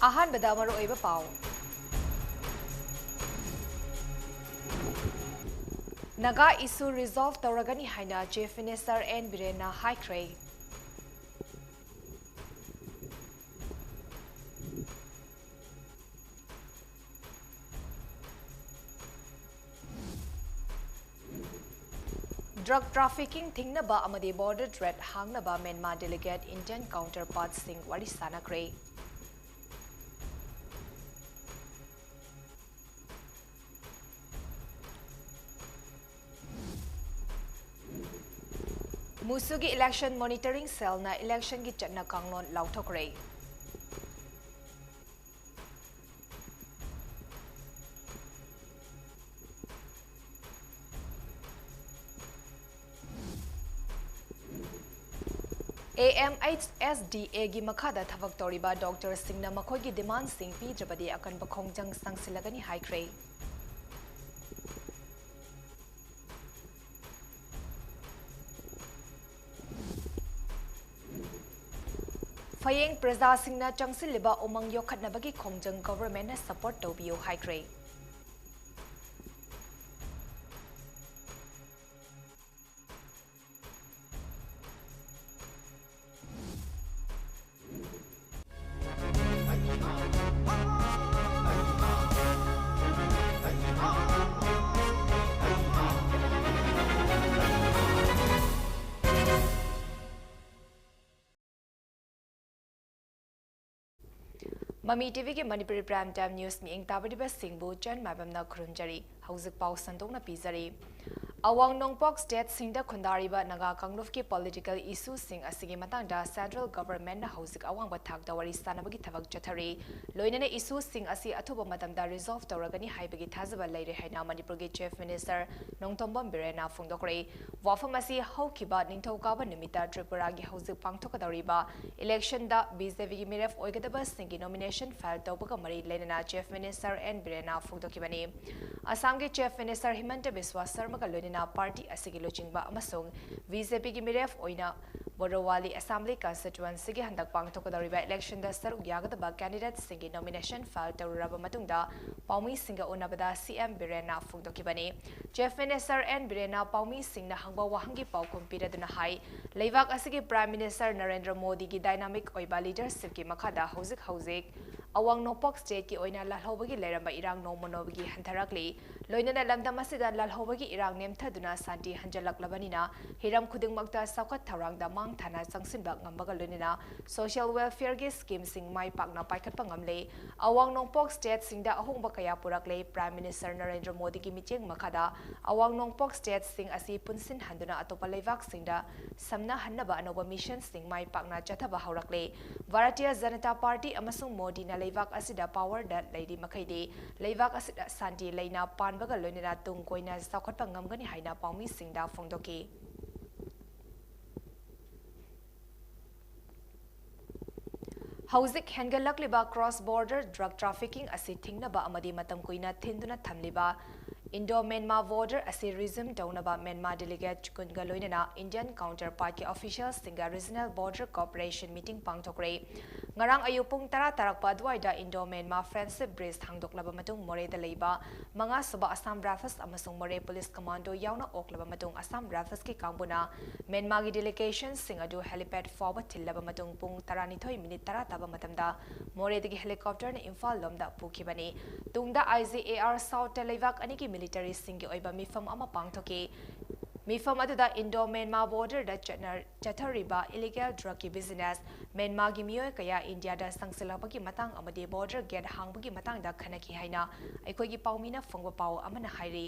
ꯑꯍꯥꯟꯕꯗ ꯃꯔꯨꯑꯣꯏꯕ ꯄꯥꯎ ꯅꯥꯒꯥ ꯏꯁꯨ ꯔꯤꯖꯣꯜꯚ ꯇꯧꯔꯒꯅꯤ ꯍꯥꯏꯅ ꯆꯤꯐ ꯃꯤꯅꯤꯁꯇꯔ ꯑꯦꯟ ꯕꯤꯔꯦꯟꯅ ꯍꯥꯏꯈ꯭ꯔꯦ꯫ ड्रग ट्राफिकिंग थिंगनबा अमदी बॉर्डर थ्रेट हांगनबा म्यांमार डेलीगेट इंडियन काउंटरपार्ट सिंह वारी सानखरे। मुसुगी इलेक्शन मॉनिटरिंग सेल ना इलेक्शन की चटना कांगलोन लाउथोकरे। AMHSDA की मखादा थबक तौरीबा डॉक्टर सिंह मखोई की डिमांड सिंह पीद्रबदी अकनब खोंजंग संगसिलगनी हाइख्रे। फयेंग प्रजा सिंह चंगसिलिबा उमंग योखटनबगी खोंजंग गवर्नमेंट सपोर्ट तौबियो हाइख्रे। ममी टीवी के मणिपुरी प्राइम टाइम न्यूज में ताबदिबा सिंहबु चन माइबमना खुरुंजरी हौजिक पाउ संदोंगना पीजरी। अवांग नोंगपोक स्टेट सिंह खुंदारीबा नागा कांग्लुफ की पॉलिटिकल इशू सिंह असिगी मतंगदा सेंट्रल गवर्नमेंट हौजिक अवांग थाकदा वरी सानबगी थबक चथरी। लोइनने इशू सिंह असि अथुब मतमदा रिजॉल्व तौरगनी हाइबगी थाजबा लेरे हैना मणिपुर की चीफ मिनिस्टर नोंगतोंबम बिरेना फोंदोकरे। वाफम असि हौखिबा निंथौकाबा निमिता त्रिपुरा की हौजिक पांगथोकदौरीबा इलेक्शन दा बीजेपी की मिरेफ ओइगदबा सिंह की नॉमिनेशन फाइल तौबगा मरी लेना चीफ मिनिस्टर एन बिरेना फोंदोकिबनी। असम के चीफ मिनिस्टर हिमंत बिस्वा शर्मा लोइना पार्टी असिगी लुचिंगबा अमसुंग बीजेपी की मिरेफ ओइना बोरोवाली असेंबली कंस्टिट्युएंसी की हंदक पांगथोकदौरीबा इलेक्शन दा सरुक यागदबा कैंडिडेट सिंह की नॉमिनेशन फाइल तौरबा मतुंगदा पाउमी सिंह उनबदा सीएम बिरेना फोंदोकिबनी। चीफ मिनिस्टर एन बिरेना पाउमी सिंह हंगबा वाहंगी पाउकुम पिरदुना हाई लेबाक असिगी प्राइम मिनिस्टर नरेंद्र मोदी की डायनामिक ओइबा लीडरशिप की मखादा हौजिक अवांग नोंगपोक स्टेट की ओइना लालहौबगी लेरंबा इरांग नोमनोबगी हंथरकली। लोइनना लमदम असिदा लालहौबगी इरांग नेमथदुना शांति हंजलकलबनिना हिरम खुदिंगमक्ता साउखत थौरांगदा मांग थाना चंगसिनबा ngambगा लोइनना सोशल वेलफेयर की स्कीम सिंग माई पाकना पाइखटपा ngamle। अवांग नोंगपोक स्टेट सिंगदा अहोंगबा कया पुरकले। प्राइम मिनिस्टर नरेंद्र मोदी की मिचेंग मखादा अवांग नोंगपोक स्टेट सिंग असि पुनसिन हंदुना अतोपा लेबाक सिंगदा समना हन्नबा अनोबा मिशन सिंग माई पाकना चथबा हौरकले। भारतीय जनता पार्टी अमसुंग मोदी ना लेबाक असिदा पावर दा लेदी मखैदे लेबाक असिदा शांति लेना पानबगा लोइनना तुंग कोइना साउखटपा ngamgani हाइना पाउमी सिंगदा फोंदोकी। हौजिक हेंगलकलिबा क्रॉस बॉर्डर ड्रग ट्राफिकिंग असि थिंगनबा अमदी मतम कुइना थिंदुना थमलिबा इंडो म्यांमार बॉर्डर असि रिज्यूम तौनबा म्यांमार डेलीगेट चुकुनगा लोइनना इंडियन काउंटर पार्ट के ऑफिशियल्स सिंगा रीजनल बॉर्डर कोऑपरेशन मीटिंग पांगथोकरे। ngarang ayupung tara tarakpa adwaida Indo Myanmar friendship bridge हांगदोकलबा मतुंग मोरेदा लेबा मंगा सुबा असम राइफल्स अमसुंग Moreh police commando यावना ओकलबा मतुंग Assam rifles की कांगबुना म्यांमार की डेलीगेशन सिंग अदु हेलीपैड फावबा थिल्लबा मतुंग पुंग 12 मिनिट तरा तबा मतमदा मोरेदगी हेलीकॉप्टर ने इम्फाल लोमदा पुखिबनी। तुंगदा IGAR साउथ लेबाक अनि की मिलिटरी सिंग की ओइबा मिफम अमा पांगथोके। मिफम अदुदा इंडो म्यांमार बॉर्डर दा चथरिबा इलीगल ड्रग की बिजनेस म्यांमार की मियोय कया इंडिया दा संगसिलपकी मतंग अमदे बॉर्डर गेट हांगबगी मतंग दा खनकी हाइना अखोगी पाउमीना फंगबा पाउ अमना हाइरी।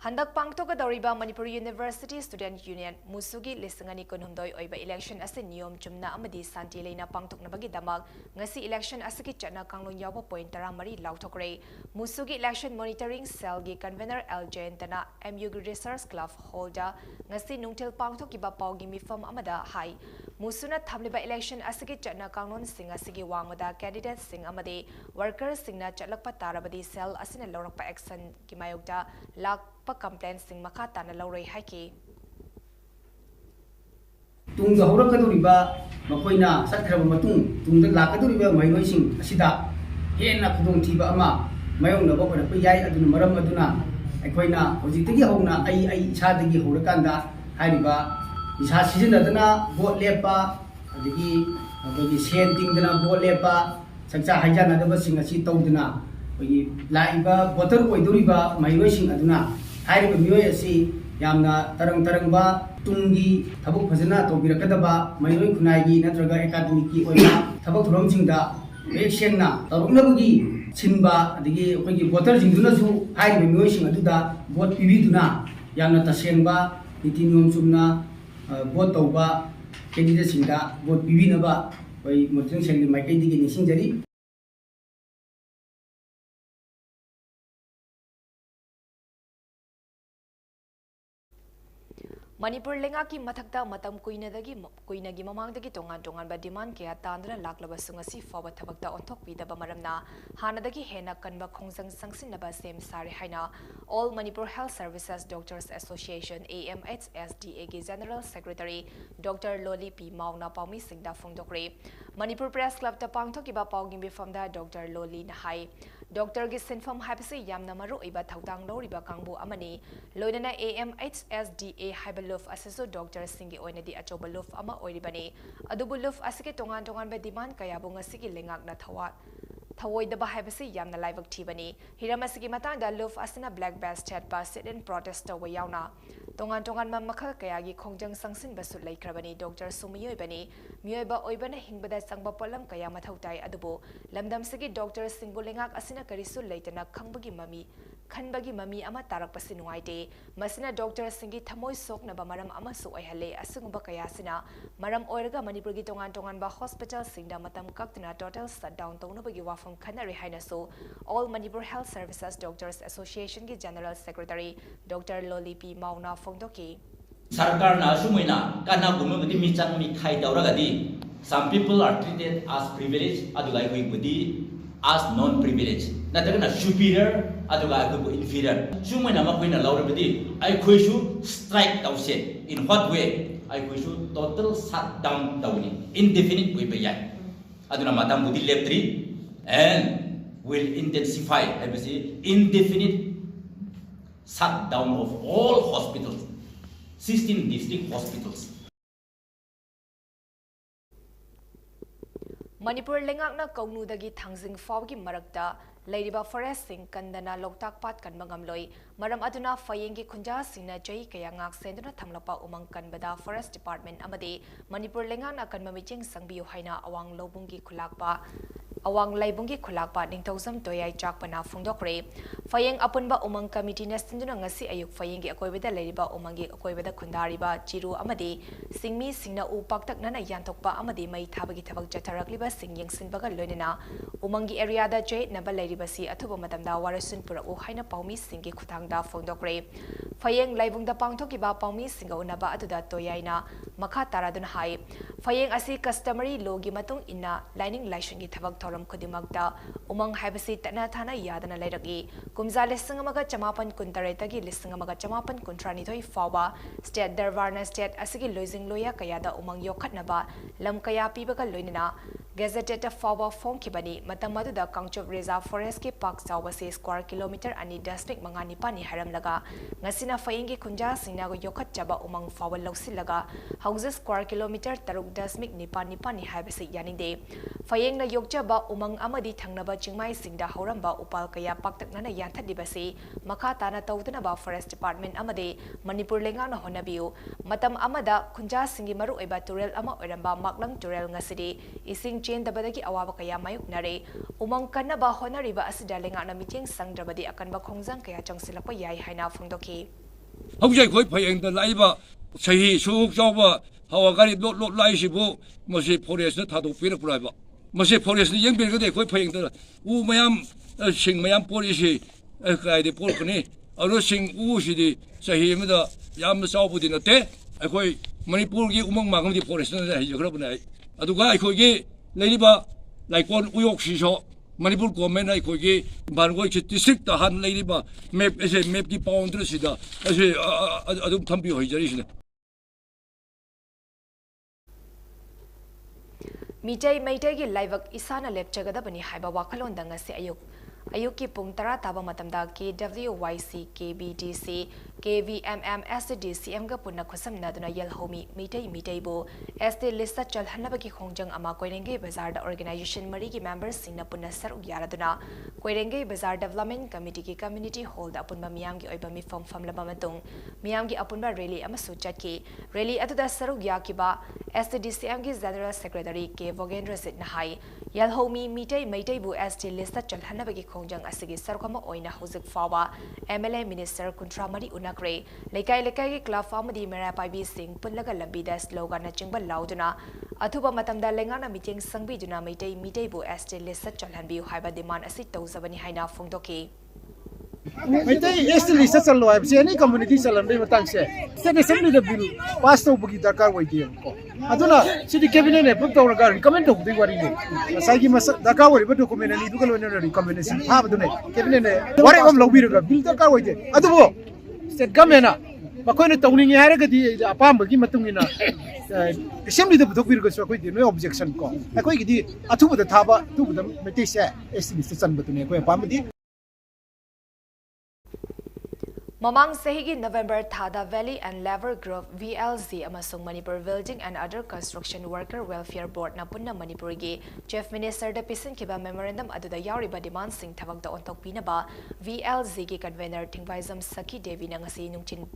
हंदक पांगथोकदौरीबा मणिपुरी यूनिवर्सिटी स्टूडेंट यूनियन मुसुगी लिसंगनी कुनहुमदोय ओइबा इलेक्शन असे नियम चुमना अमदी शांति लेना पांगथोकनबगीदमक ngasi इलेक्शन असकी चटना कांगलोन यावबा पॉइंट 13 लाउथोकरे। मुसुगी इलेक्शन मॉनिटरिंग सेल की कन्वेनर एल जयंतना MU रिसर्च क्लब हॉलदा ngasi नुंगथेल पांगथोकिबा पाउगी मिफम अमदा हाई मुसुना थमलिबा इलेक्शन असकी चटना कांगलोन सिंग असकी वांगमदा कैंडिडेट सिंग अमदे वर्कर सिंगना चटलकपा तारबदी सेल असिना लौरकपा एक्शन की मायोगदा लाख कंप्लेंट सिंह मखा ताना लौरई हाइकी। ꯇꯨꯡꯗ ꯍꯧꯔꯛꯀꯗꯧꯔꯤꯕ ꯃꯈꯣꯏꯅ ꯆꯠꯈ꯭ꯔꯕ ꯃꯇꯨꯡ ꯇꯨꯡꯗ ꯂꯥꯛꯀꯗꯧꯔꯤꯕ ꯃꯍꯩꯔꯣꯏꯁꯤꯡ ꯑꯁꯤꯗ ꯍꯦꯟꯅ ꯈꯨꯗꯣꯡꯊꯤꯕ ꯑꯃ ꯃꯥꯌꯣꯛꯅꯕ ꯑꯣꯏꯔꯛꯄ ꯌꯥꯏ ꯑꯗꯨꯅ ꯃꯔꯝ ꯑꯗꯨꯅ ꯑꯩꯈꯣꯏꯅ ꯍꯧꯖꯤꯛꯇꯒꯤ ꯍꯧꯅ ꯑꯩ ꯏꯁꯥꯗꯒꯤ ꯍꯧꯔꯀꯥꯟꯗ ꯍꯥꯏꯔꯤꯕ ꯅꯤꯁꯥ ꯁꯤꯖꯤꯟꯅꯗꯅ ꯚꯣꯠ ꯂꯦꯞꯄ ꯑꯗꯒꯤ ꯑꯩꯈꯣꯏꯒꯤ ꯁꯦꯟ ꯇꯤꯡꯗꯅ ꯚꯣꯠ ꯂꯦꯞꯄ ꯆꯥꯛꯆꯥ ꯍꯩꯖꯥꯟꯅꯗꯕꯁꯤꯡ ꯑꯁꯤ ꯇꯧꯗꯅ ꯑꯩꯈꯣꯏꯒꯤ ꯂꯥꯛꯏꯕ ꯚꯣꯇꯔ ꯑꯣꯏꯗꯧꯔꯤꯕ ꯃꯍꯩꯔꯣꯏꯁꯤꯡ ꯑꯗꯨꯅ ꯍꯥꯏꯔꯤꯕ ꯃꯤꯑꯣꯏ ꯑꯁꯤ ꯌꯥꯝꯅ ꯇꯔꯪꯕ ꯇꯨꯡꯒꯤ ꯊꯕꯛ ꯐꯖꯅ ꯇꯧꯕꯤꯔꯛꯀꯗꯕ ꯃꯍꯩꯔꯣꯏ ꯈꯨꯟꯅꯥꯏꯒꯤ ꯅꯠꯇ꯭ꯔꯒ ꯑꯦꯀꯥꯗꯃꯤꯛꯀꯤ ꯑꯣꯏꯕ ꯊꯕꯛ ꯊꯧꯔꯝꯁꯤꯡꯗ ꯃꯌꯦꯛ ꯁꯦꯡꯅ ꯇꯧꯔꯛꯅꯕꯒꯤ ꯁꯤꯟꯕ ꯑꯗꯒꯤ ꯑꯩꯈꯣꯏꯒꯤ ꯚꯣꯇꯔꯁꯤꯡꯗꯨꯅꯁꯨ ꯍꯥꯏꯔꯤꯕ ꯃꯤꯑꯣꯏꯁꯤꯡ ꯑꯗꯨꯗ ꯚꯣꯠ ꯄꯤꯕꯤꯗꯨꯅ ꯌꯥꯝꯅ ꯇꯁꯦꯡꯕ ꯅꯤꯇꯤ ꯅꯤꯌꯣꯝ ꯆꯨꯝꯅ ꯚꯣꯠ ꯇꯧꯕ ꯀꯦꯟꯗꯤꯗꯦꯠꯁꯤꯡꯗ ꯚꯣꯠ ꯄꯤꯕꯤꯅꯕ ꯑꯩꯈꯣꯏ ꯃꯣꯇꯤꯚꯦꯁꯟ ꯁꯦꯜꯒꯤ ꯃꯥꯏꯀꯩꯗꯒꯤ ꯅꯤꯡꯁꯤꯡꯖꯔꯤ Manipur lengaki mathakta matam kuinagi mamangdagi tongan demand kaya tandra laklaba sungasi fawa thabakta onthok pidaba maramna hanadagi hena kanba khongjang sangsinaba sem sari haina All Manipur Health Services Doctors Association AMHSDA gi General Secretary Dr. Loli P Mauna Paumi Singda Fungdokre Manipur Press Club ta pangthokiba pawgim bifamda Dr. Loli Nahai Dr. gi sinfam haibasi yamna maru iba thawtang loriba kangbu amani loinana AMHSDA Luf asisu Dr. Singi oinadi achoba luf ama oiribani adubu luf asike tongan ba demand kaya bunga sigi lengak na thawoidaba haibasi yamna laibak thibani hiramasigi matangda luf asina black best chat pa sit in protest tawa yauna tongan ma makhal kaya gi khongjang sangsin basu laikrabani Dr. Sumiyoy bani miyoyba oibana hingbada sangba polam kaya mathautai adubu lamdam sigi Dr. Singu lengak asina karisu leitana khangbagi mami ama tarak pasi nuaite masina Dr. Singi thamoi sokna ba maram ama su oihale asungba kaya sina maram oiraga Manipur gi tongan ba hospital singda matam kaktina total shutdown tawna bagi wafam khanare haina so All Manipur Health Services Doctors Association gi General Secretary Dr. Loli P Mauna Fongdoki Sarkar na sumuina kana gumudi michang mi khai dauragadi some people are treated as privileged adugai hui budi as non-privileged. Natagana superior, aduga inferior. Sumina makwina laurabadi. I should strike down in what way? I should total shutdown downing. Indefinite way by Aduna Madam Budi Leptri and will intensify indefinite shutdown of all hospitals, 16 district hospitals. Manipur lengakna kaunudagi thangjing fawgi marakta leiriba forest sing kandana loktak pat kan mangamloi maram aduna fayengi khunja sina chai kaya ngak senduna thamlapa umang kanbada forest department amade Manipur lengakna kanmamiching sangbiu haina awang lobungi khulakpa awang laibungi khulakpa ningthausam toyai chakpana fungdokre fayeng apunba umang committee na sinduna ngasi ayuk fayengi akoibeda leiriba umangi akoibeda khundariba chiru amade singmi singna upaktak nana yanthokpa amade mai thabagi thabak jatharakliba sing yengsinbaga loinena umangi area da chait naba leiribasi athuba matamda warasun puraku haina paumi singi khuthangda fongdokre fayeng laibungda pangthokiba paumi singa unaba atuda toyaina makha taradun hai fayeng asi customary law gi matung inna lining license gi thabak thoram khudimakta umang haibasi tana thana yadana leiragi kumza lesang amaga chamapan kuntare tagi lesang amaga chamapan kuntrani thoi fawa state darwarna state asigi loising loya kayada umang yokhatnaba lam kaya pibaga loinena gazetted fawa fongkibani matamadu kangchop reserve forest ke park chawase square kilometer ani district mangani pani haramlaga ngasina fayengi khunja sinago yokhat chaba umang fawa lausilaga houses square kilometer taruk district nipani pani haibase yaninde fayengna yokchaba umang amadi thangnaba chingmai singda hauramba upal kaya paktaknana yanthadibase makha tana tawdana ba forest department amade Manipur lengana honabiu matam amada khunja singi maru eba turel ama oramba maklang turel ngasidi ising chen dabadagi awaba kaya mayuk nare umang kanaba honariba asida lengana miting sangdrabadi akanba khongjang kaya changsilakpa yai haina fungdoki hawjai khoi phayeng da laiba sahi suk chawba hawagari lot laisibu masi forest na thadok pirak puraiba masi forest ni yengbir gade khoi phayeng da u mayam sing mayam policy kai de pol khani aro sing u sidi sahi mada yam chawbudi nate akhoi Manipur gi umang magam di forest na hi jagra banai aduga akhoi gi leiriba laikon uyok siso Manipur government ai khogi bargoi chi district ta han leiriba map ki boundary sida ase adum thambi hoi jari sina Mitai Maitai gi laibak isana lepchagadabani haiba wakhalonda ngasi ayuk ki pung tara taba matamda KWYC KBDC KVMM SDCM ga punna khosam naduna yelhomi mitai bo SD lista chalhanabagi khongjang ama koirenge bazar da organization mari gi members singna punna saruk yaraduna koirenge bazar development committee ki community hall da punba miyam gi oiba mi fam laba matung miyam gi apunba rally ama suchatki rally atuda saruk yakiba SDCM gi general secretary K Vogendra Sitnahai yelhomi mitai maitai bu SD lista chalhanabagi khongjang asigi sarukama oina hojik fawa MLA minister kuntramari Nakre, Lekai Club Family Mera Paibi Singh, Punlaga Lambida slogan na Chingba Lauduna, Atuba Matamda Lengana meeting Sangbi Duna Mitei Bu Este Lisa Chalhanbi Haiba demand a sit Zabani Haina Fundoki. Mitei Este Lisa Salo, I've seen any community Salambe Matangse. Said assembly the bill, Pastor Bugi Dakar Wadi. Aduna, City Cabinet, put our guard, comment of the Wadi. Sagi Dakar, but to come in and do a recommendation. Have the cabinet, what I'm Lobira, build Dakar Wadi. Adu. Said Gamena, Bakona Tony Haragati, a palm, Gimatumina, assembly the Butovirgus with no objection call. I quite did a two with the Taba, two with them, Metisha, Estimate San Batune, Pamadi. Mamang Sehigi November Thada Valley and Lever Grove VLZ amasung Manipur Building and Other Construction Worker Welfare Board na punna Manipurigi Chief Minister da pisin kiba memorandum aduda yauriba demand sing thabak da ontok pinaba VLZ gi convener Thingvaizam Saki Devi na ngasi nungchin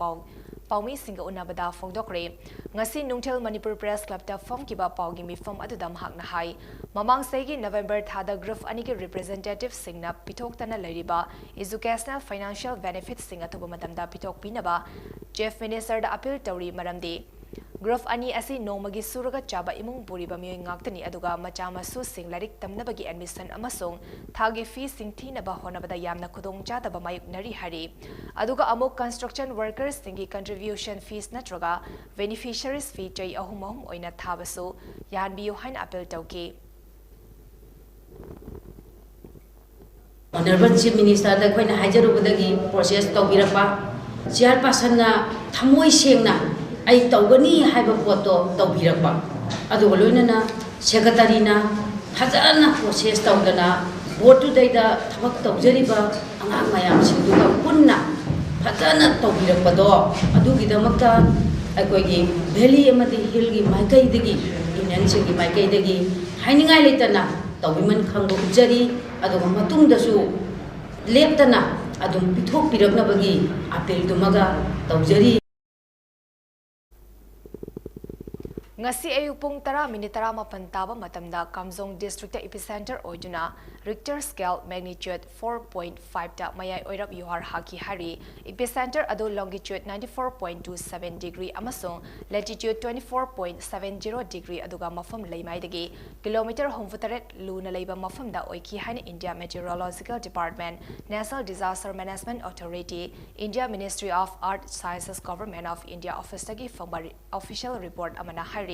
Paumi singa unabada fongdokre ngasi nungthel Manipur Press Club da form kiba paugi mi form aduda mahak na hai Mamang Sehigi November Thada Grove aniki representative singna pitok tana lariba educational financial benefits singa Matamda Pitok Pinaba, Chief Minister da appeal Tauri Maramdi. Grove Ani asi Nomagi Suraga Chaba Imung Buriba Mewing Ngaktani Aduga Machama Su Sing Larik Tamnabagi admission Amasong, Thagi Fee Sing Tinaba Honabada Yamna Kudong Chataba Mayuk Nari Hari. Aduga Amok construction workers Singi contribution fees Natroga, beneficiaries fee Jay Ahumahum Oina Tabasu, Yan Biohan appeal Tauki. Honorable Chief Minister da khoi na hajarubadagi process tawbirapa chairperson na thamoi sengna ai tawgani haiba photo tawbirapa adu loina na secretary na phajana process tawdana board to daida thabak tawjariba angang mayam singduga punna phajana tawbirapa do adu gidamakta akoi gi valley amadi hill gi maikai dagi union gi maikai dagi hainingai leitana tawbiman khangbo jari aduga matungdasu leptana adum pithok piraknabagi apel dumaga tawjari Ngasi ayuk pung tara minitara mapan taba matamda Kamzong District epicenter oiduna Richter scale magnitude 4.5 ta mayai oirap yuhar haki hari epicenter ado longitude 94.27 degree amasong latitude 24.70 degree aduga mafam leimai dagi kilometer homfutaret luna leiba mafam da oiki hain India Meteorological Department National Disaster Management Authority India Ministry of Art Sciences Government of India office dagi official report amana hari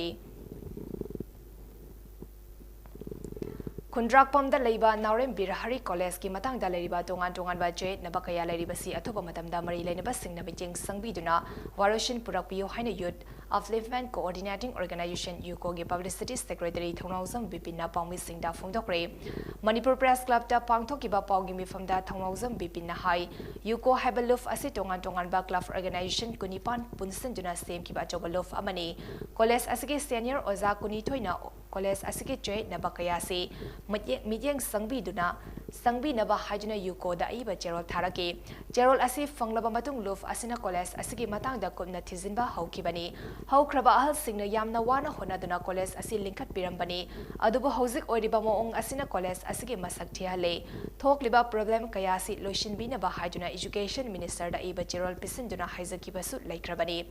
Kundrak Pam da Leiba Naurem Birahari College ki matang da Leiba tongan baje nabakaya Leiba si atuba matam da mari Leinaba sing na bijing sangbiduna Waroshin Purakpiyo Haina Youth Upliftment Coordinating Organization UCO gi Publicity Secretary Thongnauzam Bipinna Pangmi Sing da Phongdokre Manipur Press Club da Pangthokiba Paugi Mifam da Thongnauzam Bipinna Hai UCO Habaluf asi tongan ba club organization kunipan punsin duna sem ki ba chobaluf amani college asigi senior oza kuni thoina college asigi joy nabakaya se midyang sangbi naba hajuna UCO da iba Gerald Tharake Gerald asi fanglaba matung luf asina college asigi matang da kumna thizinba haukibani haukraba ahal singna yamna wana honaduna college asi linkat pirambani adubu hozik oiriba moong asina college asigi masak thiale thokliba problem kaya si loishin bina ba hajuna education minister da iba Gerald pisinduna haizakiba su laikrabani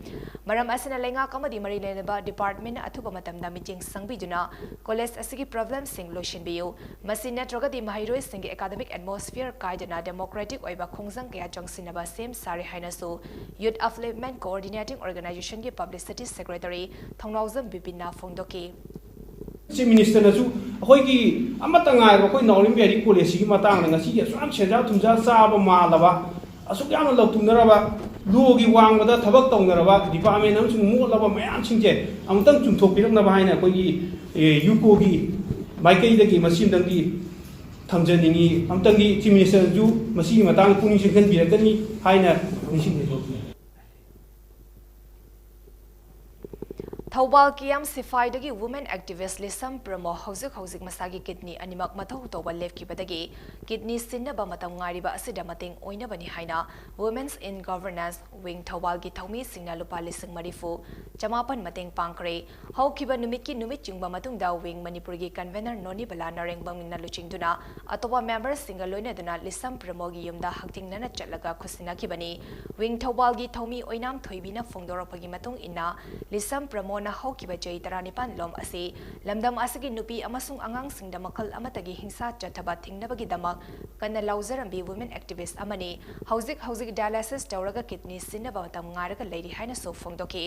maram asina lenga kamadi mari lenaba department athuba matamda meeting sangbiduna college asigi problem sing loishin biu masina trogadi mahairoi sing academic atmosphere kaidana democratic oiba khongjang kaya changsinaba same sari hainasu youth upliftment coordinating organization ki publicity secretary Thongnauzam Bipinna Phongdoki Chief Minister na su akoi ki amata ngai ba koi Naurim Beri College ki matang na ngasi ya swam cheza thumja sa ba ma laba asuk yamna lautunaraba lugi wangbada thabak tawnaraba department amsung molaba mayam singje amtang chungthokpiraknaba haina koigi yuko gi maikaidagi masimdangi thamjaningi amtangi chief minister ju masigi matang puning singkan birakani haina nisingje Thawbal Kiam Sifai-dagi women activist Lisam Pramo hauzik masagi kidney animak mathau tawba lefkibadagi kidney sinnaba matam ngariba asida mating oinabani haina Women's in Governance Wing Thawbal gi thaumi singna lupa lising marifu chamapan mating pangkre haukiba numit chungba matungda Wing Manipuri gi convener Noni Bala Narengbang na luchingduna atoba members singa loina duna Lisam Pramo gi yumda hakting nana chatlaga khusina kibani Wing Thawbal gi thaumi oinam thoibina fongdoropagi matung inna Lisam Pramo na hawkiba jay taranipan lom asi lamdam asagi nupi amasung angang singda makal amatagi hingsa chathaba thingnabagi damak kanna lauzarambi women activist amani hauzik dialysis tawraga kidney sinnaba tam ngaraga leiri haina so fongdoki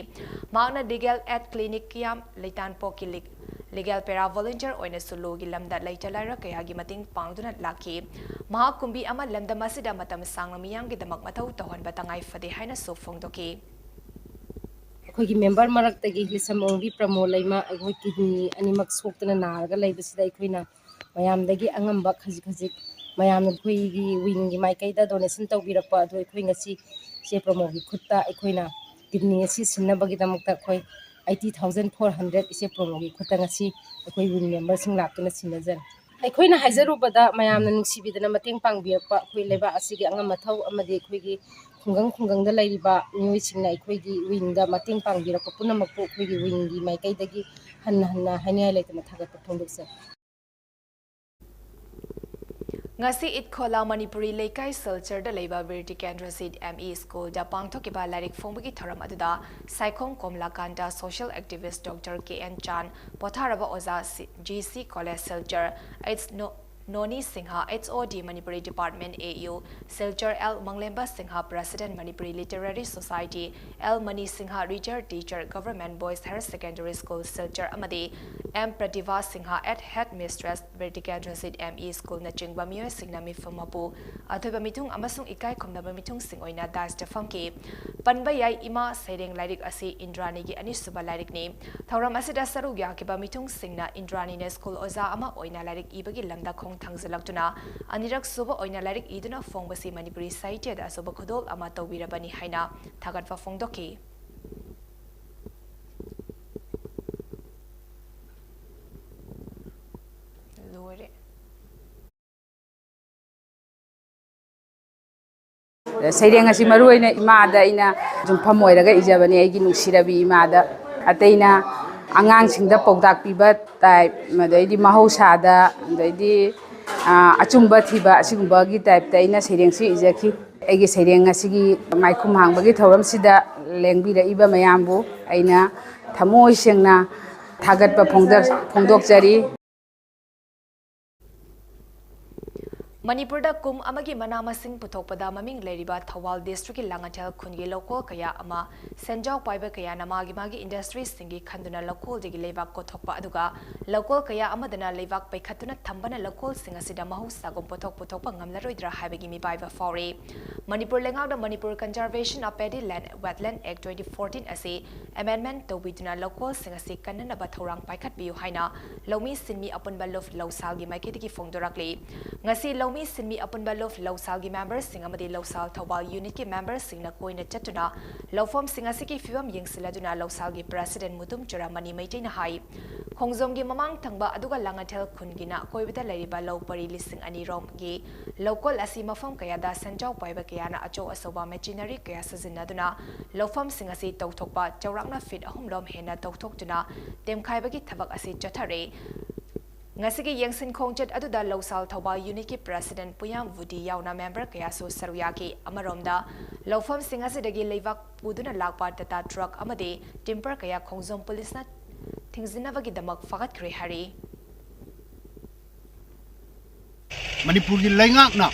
magna legal at clinic kiam leitan pokilik legal para volunteer oina sulugi lamda leitalara kayagi mating pangduna laki maha kumbi ama lamdam asida matam sangna miyang gi damak mathau tawhan batangai fade haina so fongdoki अखोई member मरक्तगी लिसमोंगी प्रमो लैमा अखोई kidney अनिमक सोक्तना नारगा लैबसिदा अखोइना मयामदगी अंगंबा खजिक मयामन अखोइगी विंगी माइकैदा डोनेशन तौबिरपा अदो अखोइ ngasi से प्रमोगी खुत्ता अखोइना किडनी असि सिन्नबगी दमकता अखोइ 80400 इसे प्रमोगी खुत्ता ngasi अखोइ विंग मेंबर सिंग लाक्तना सिन्नजन अखोइना हाइजरुबदा मयामन नुंसिबिदना मतेंग पांगबिरपा अखोइ लेबा असिगी अंगम मथौ अमदि अखोइगी खुंगंग लैरिबा मियोइसिंगना अखोइगी विंगदा मतेंग पांगबिरपा पुनमकपो अखोइगी विंगी माइकैदगी हन्ना हाइनाय लेतना थागत फोंदोकसे ngasi itkola Manipuri Lekai Silchar da leiba Virti Kendra Seed ME School da pangthokiba larik phongbagi thoram aduda Saikhom Komlakanta social activist Dr. KN Chan potharaba oza GC College Silchar it's Noni Singha HOD Manipuri Department AU Silchar L Manglemba Singha President Manipuri Literary Society L Mani Singha Retired Teacher Government Boys Higher Secondary School Silchar Amadi M Prativa Singha at Headmistress Virti Kendra Seed ME School na chingba miyo singnami fumapu athoiba mitung amasung ikai khomnaba mitung singoina das da famki panba yai ima sereng lairik asi Indrani gi ani suba lairik ni thauram asida saru gya kiba mitung singna Indrani ne school oza ama oina lairik ibagi lamda khong thangzalaktuna anirak suba oina lairik iduna fongbasi Manipuri site da suba khodol ama tawbirabani haina thagatwa fongdoki Saireng asi maruina imada ina jumpham oiraga ijabani aigi nungsirabi imada ataina angang singda pogdak piba type madaidi mahausada daidi achumba thiba asigumba gi type ta ina saireng si ijaki aigi saireng asigi maikhum hangbagi thoram sida lengbira iba mayambu aina thamoi sengna thagatpa phongdokjari Manipur da kum amagi manamasing puthokpada maming leiriba Thawal district ki Langathel khungi lokol kaya ama senjau paiba kaya na magi industry singi khanduna lokol digi leibak kothokpa aduga lokol kaya amadana leibak paikhatuna thambana lokol singa sida mahusa gom puthokpa ngamlaroidra haibagi mi paiba fauri Manipur lengau da Manipur Conservation of Paddy Land Wetland Act 2014 ase amendment to biduna lokol singa si kanna ba thorang paikhat biu haina lomi sinmi apunba lof lawsal gi maiketi ki fongdorakli ngasi Lomi Sinmi Apunbalof Lawsal gi members sing amadi Lawsal Thawbal unit ki members sing na koina chatuna Lawfom singasiki fibam yengsiladuna Lawsal gi president Mutum Chura Mani Maitai na hai Khongzom gi mamang thangba aduga Langathel khungina koibita lairiba lawpari lising ani rom gi local asi mafam kaya da sanjau paiba kaya na acho asoba machinery kaya sajinaduna Lawfom singasi tawthokpa chawrakna fit ahum lom hena tawthoktuna temkhaiba gi thabak asi chathare Ngasigi yengsin khongchat aduda Lawsal Thawbal unit ki president Puyam Vudi yauna member kaya so saruyaki amaromda lawfam singasidagi leivak puduna lakpa tata truck amade timper kaya khongzom police na thingzinabagi damak fagat khre hari Manipur gi laingak na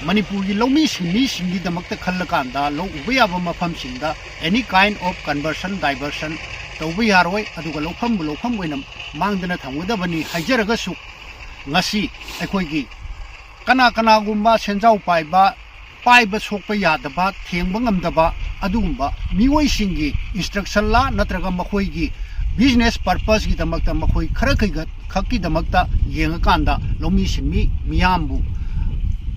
Manipur gi lomi singi damakta khallakanda lo ubaya ba mafam singda any kind of conversion diversion tawbi haroi aduga lofam oinam mangdana thamudabani haijaragasu ngasi akhoi gi kana gumba senjau paiba पाइब soap यादबा थेंब ngamdaba adugumba miwoisingi instruction la natraga makhoi business purpose gi damakta makhoi khara khaki damakta yengakanda lomi sinmi miyambu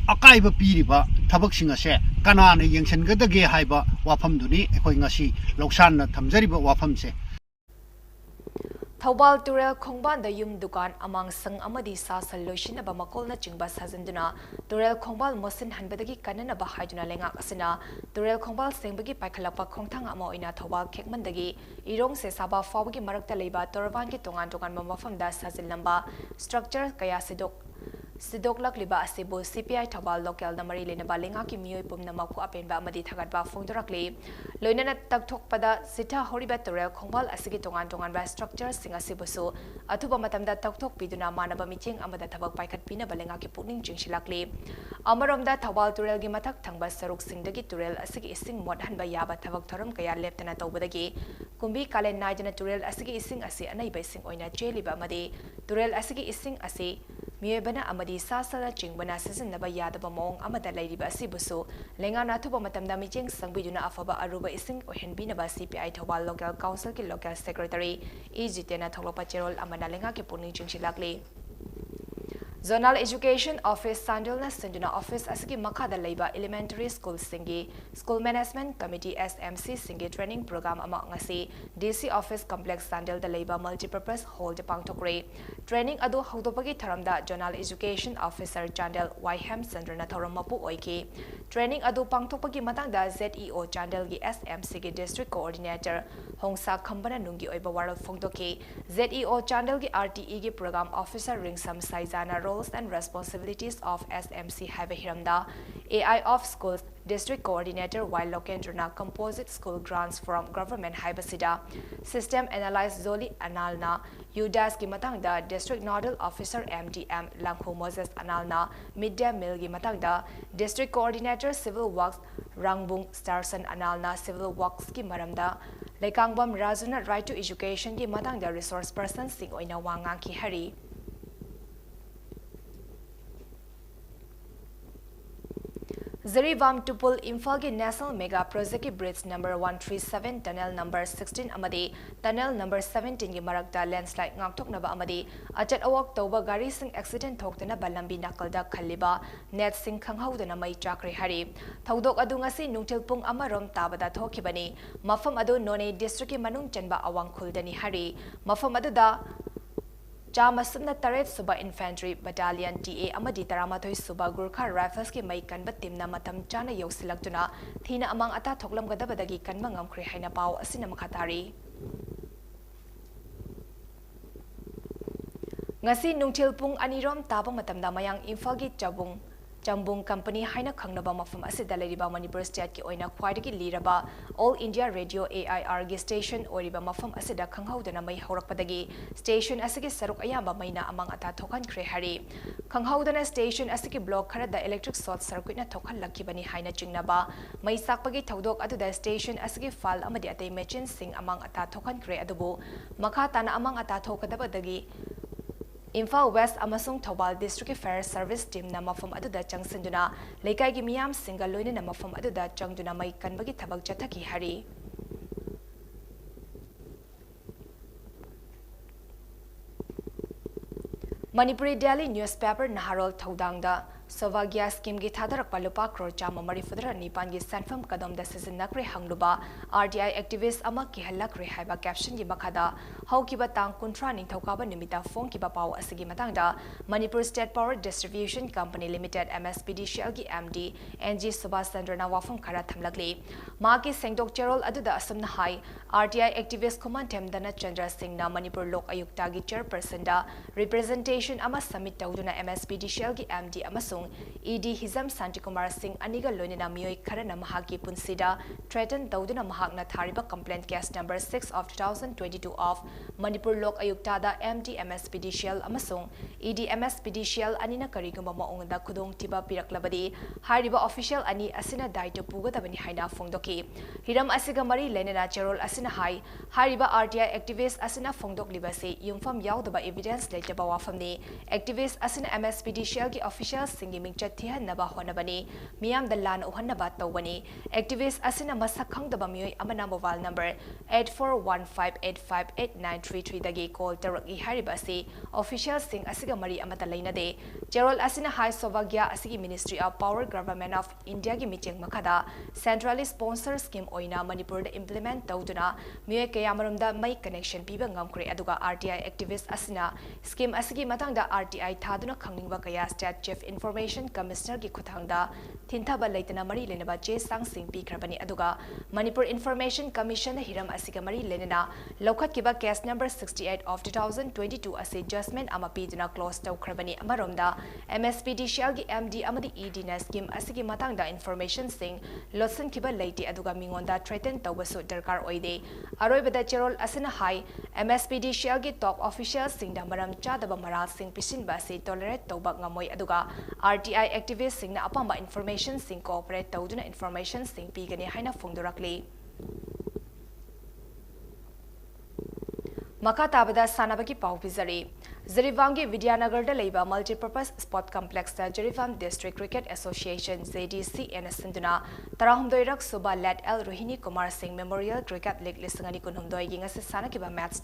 akaiba piriba thabak singa se kanana yengsangada ge haiba wafam duni ekhoi ngasi loksan na thamjariba wafam se Thobal Turel Khongban da Yum Dukan amang sang amadi sasal loishin aba makol na chingba sajanduna Turel Khongbal mosin hanbadagi kanana ba haiduna lenga asina Turel Khongbal sengbagi paikhalapa khongthang ama oina Thobal khekmandagi irong se saba fawgi marakta leiba torban ki tongan mafam da sajil lamba structure kaya sidok lakliba asibu CPI Thobal local namari lenaba lenga ki mioi pumna makhu apenba amadi thagatba phongdorakli loinana takthok pada sitha horiba Turel Khongbal asigi tongan ba structure singa sibusu athuba matamda takthok piduna manaba miching amada thabak paikhat pina balenga ki puning chingsilakli amaromda Thobal Turel gi mathak thangba saruk singdagi Turel asigi ising modhan ba yaba thabak thoram kaya leptana tawbadagi kumbi kalen naijana Turel asigi ising asi anai ba ising oina cheliba amadi Turel asigi ising asi miebana amadi sasala chingbana sizinaba yadaba mong amada lairiba asibusu lenga na thuba matamda miching sangbiduna afaba aruba ising ohenbina ba CPI Thobal local council ki local secretary ejitena tholopa cherol amana lenga ki puning chingsilakli Zonal Education Office Sandilna Sinduna Office asigi makada leiba elementary school singi School Management Committee SMC singi training program ama ngasi DC Office Complex Sandil da leiba multipurpose hall de pangtokre training adu hawdopagi tharamda Zonal Education Officer Chandel Yham Sandrana thorammapu oiki training adu pangtokpagi matangda ZEO Chandel gi SMC gi district coordinator Hongsa Khambana nungi oiba waral phongdoki ZEO Chandel gi RTE gi program officer Ringsam Saizana roles and responsibilities of SMC Highway Hiramda AI of Schools District Coordinator while Lokendrana Composite School Grants from Government Haibasida System Analyze Zoli Analna UDAS ki matangda District Nodal Officer MDM Langhu Moses Analna Midday Meal ki matangda District Coordinator Civil Works Rangbung Starson Analna Civil Works ki maramda Lekangbam Razuna Right to Education ki matangda Resource Person sing oina wangang ki hari Zarivam Tupul Imphal National Mega Project Bridge number 137 tunnel number 16 amadi tunnel number 17 gi marakta landslide ngakthoknaba amadi achat awak toba gari sing accident thoktana balambi nakalda khalliba net sing khanghaudana mai chakre hari thodok adu ngasi nungthil pung amarom tabada thokibani mafam adu None district ki manung chanba awang khuldani hari mafam adu da Chamasumna Taret Suba Infantry Battalion TA Amadi Taramathoi Suba Gurkha Rifles ki mai kanba timna matam chana yoksilaktuna thina amang ata thoklam gadabadagi kanma ngamkhre haina paw asina makhatari ngasi nungthil pung anirom taba matamda mayang Imphal gi Chambung Company haina khangnaba mafam asida leriba Manipur state ki oina khwaidagi liraba All India Radio AIR gi station oriba mafam asida khanghaudana mai haurakpadagi station asigi saruk ayamba maina amang ata thokan khre hari khanghaudana station asigi block khara da electric short circuit na thokan lakibani haina chingnaba mai sakpagi thodok aduda station asigi fal amadi atei machine sing amang ata thokan khre adubu makha tana amang ata thokadabadagi Imphal West amasung Thobal District Fire Service Team na mafam aduda changsinduna leikai gi miyam single loine na mafam aduda changduna mai kanbagi thabak chathaki hari Manipuri Daily Newspaper Naharol Thodangda Sovagya scheme gi thadarak palupa crore chama mari fudra nipan gi sanfam kadam da season nakre hangluba RTI activist ama ki halakre haiba caption gi bakada haukiba tang kuntra ning thokaba nimita phone ki bapaw asigi matangda Manipur State Power Distribution Company Limited MSPD Shell gi MD NG Subhas Chandra wafum khara thamlakli ma ki sengdok cherol aduda asumna hai RTI activist Kuman Temdana Chandra Singh na Manipur Lok Ayukta gi chairperson da representation ama submit tawduna MSPD Shell gi MD ama ED Hizam Santikumar Singh Aniga Lonina Mioi Karana Mahaki Punsida threatened Dauduna Mahakna Thariba complaint case number 6 of 2022 of Manipur Lok Ayuktada MD MSPD Shell Amasung ED MSPD Shell Anina Kariguma Maungda Kudong Tiba Piraklabadi Hariba official Ani Asina Daito Pugadabani Haina Fongdoki Hiram Asigamari Lenina Cherol Asina Hai Hariba RTI activist Asina Fongdok Libasi Yumfam Yaudaba evidence later Bawafamni activist Asina MSPD Shell ki official singi mingchat thihanaba honabani miyam da lan uhanaba tawani activist asina masak khangdaba mioi amana mobile number 8415858933 dagi call taraki haribasi official sing asiga mari amata lainade Gerald asina high sovagya asigi Ministry of Power Government of India gi meeting makada centrally sponsored scheme oina Manipur da implement tawduna mioi kayamarumda mai connection piba ngamkre aduga RTI activist asina scheme asigi matangda RTI thaduna khangingba kaya state chief information commissioner gi khuthangda thintaba leitana mari lenaba che sang sing pi khrabani aduga Manipur Information Commission hiram asiga mari lenena lokhat kiba case number 68 of 2022 ase judgment ama piduna close taw khrabani amaromda MSPDCL gi MD amadi ED na scheme asigi matangda information sing lotsan kiba leiti aduga mingonda threaten tawbasu darkar oide aroibada cherol asina high MSPDCL gi top officials sing da maram chadaba maral sing pisinba se tolerate tawba ngamoi aduga RTI activists sing na apamba information sing cooperate tawduna information sing pigani haina phungdurakli Makatabada Sanabaki Pau Pizari. Zarivangi Vidyanagar Leba Multipurpose Sport Complex Jarivam District Cricket Association ZDC and Sinduna Tarahumdoirak Suba led L Rohini Kumar Singh Memorial Cricket League Listangani Kunumdoi Ginga Sanakiba match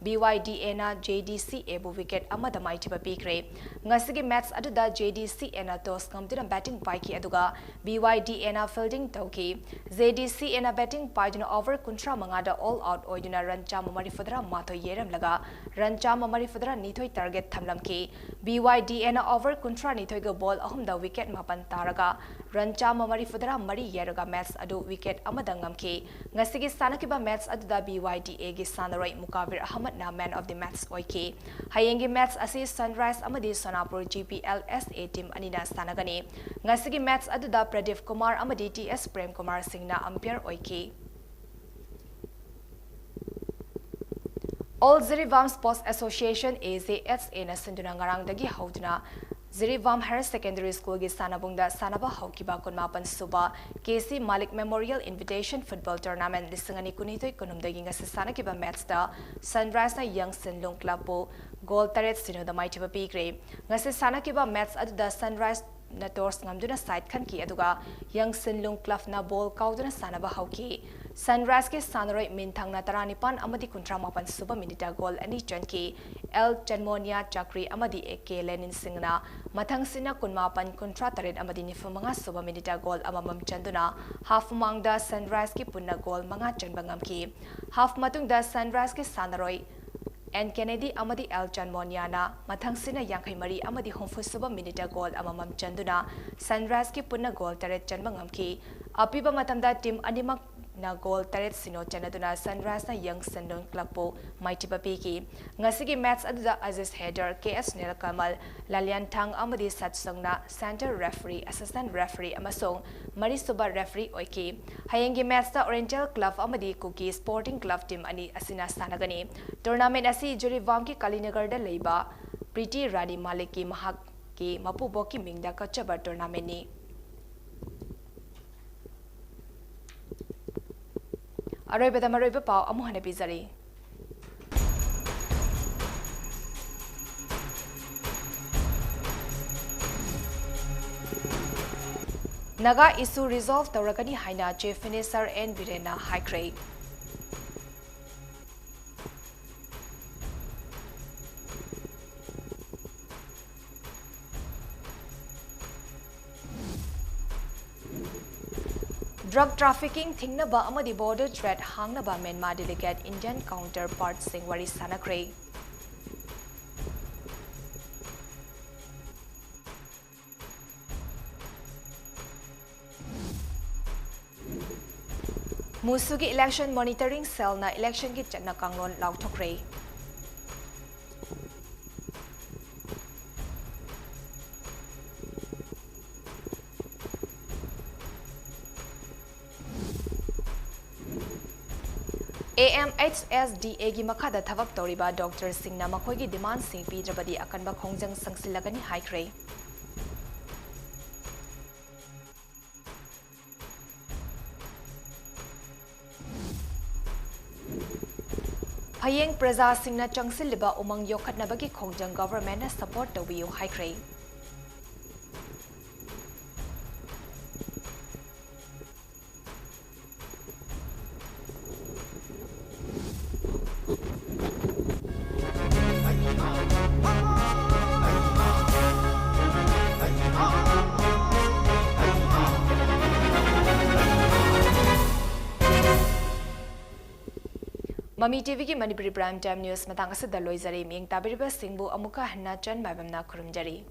BYDA na JDC Ebu wicket Amada Maitiba Pikre Ngasigi match Aduda JDC and a toss Kamdina batting Paiki Aduga BYDA na fielding Toki ZDC and a batting Paiduna over Kuntra Mangada all out Oiduna Ranchama Marifudra Mato Yeram Laga Ranchama Marifudra Nithoi target thamlamki BYDA na over kuntra nithoi ga ball ahumda wicket mapan taraga Ranchama Marifudra Mari Yeraga match adu wicket amadangamki ngasigi sanakiba match aduda BYDA gi sanaroi Mukavir Ahmad na man of the match oiki hayengi match asi Sunrise amadi Sonapur GPLSA team anina sanagani ngasigi match aduda Pradeep Kumar amadi TS Prem Kumar Singh na umpire oiki All Zirivam Sports Association AZSA na sinduna ngarang dagi hauduna Zirivam Higher Secondary School gi sanabungda sanaba haukiba kunmapan suba KC Malik Memorial Invitation Football Tournament lisangani kunitoi kunumdagi nga sasanakiba match da Sunrise na Young Sinlung Club po goal taret sino da maitiba pikre nga sasanakiba match aduda Sunrise na doors ngamduna side khan ki aduga Young Sinlung Club na ball kauduna sanaba hauki Sunrise ke sanaroi minthang na taranipan amadi kuntra mapan suba minita goal ani chanki L Chanmonia Chakri amadi AK Lenin Singna mathang sina kunmapan kuntra tarin amadi nifamanga suba minita goal amamam chanduna half mangda Sunrise ke punna goal manga chanbangam ki half matungda Sunrise ke sanaroi and Kennedy amadi L Chanmonia na mathang sina yangkai mari amadi homfu suba minita goal amamam chanduna Sunrise ke punna goal taret chanbangam ki apiba matamda team animak na goal taret sino chanaduna Sunrise na Young Sindon Club po maitiba piki ngasigi match aduda Aziz Header KS Nil Kamal Lalian Thang amadi Satsang na center referee assistant referee amasong Mari Suba referee oiki hayengi match ta Oriental Club amadi Kuki Sporting Club team ani asina sanagani tournament asi Jurivam ki Kalinagar da leiba Pretty Rani Malik ki mahak ki mapubo ki mingda kachaba tournament ni Aroibada maroiba pau amuhane bizari. Naga issue resolve tawragani haina chief minister N Birena haikre. Drug trafficking thingnaba amadi border threat hangnaba Myanmar delegate Indian counterpart sing wari sanakre. Musugi election monitoring cell na election ki chatna kanglon lauthokre. AMHSDA gi makada thabak toriba doctor singna makhoi gi demand sing pidrabadi akanba khongjang sangsilagani haikre. Hayeng praja singna changsilliba umang yokhatnabagi khongjang government na support tobiyo haikre. Mami TV की Manipuri Prime Time News matang asida loizari ming tabiriba singbu amuka hanna chan maibamna kurumjari.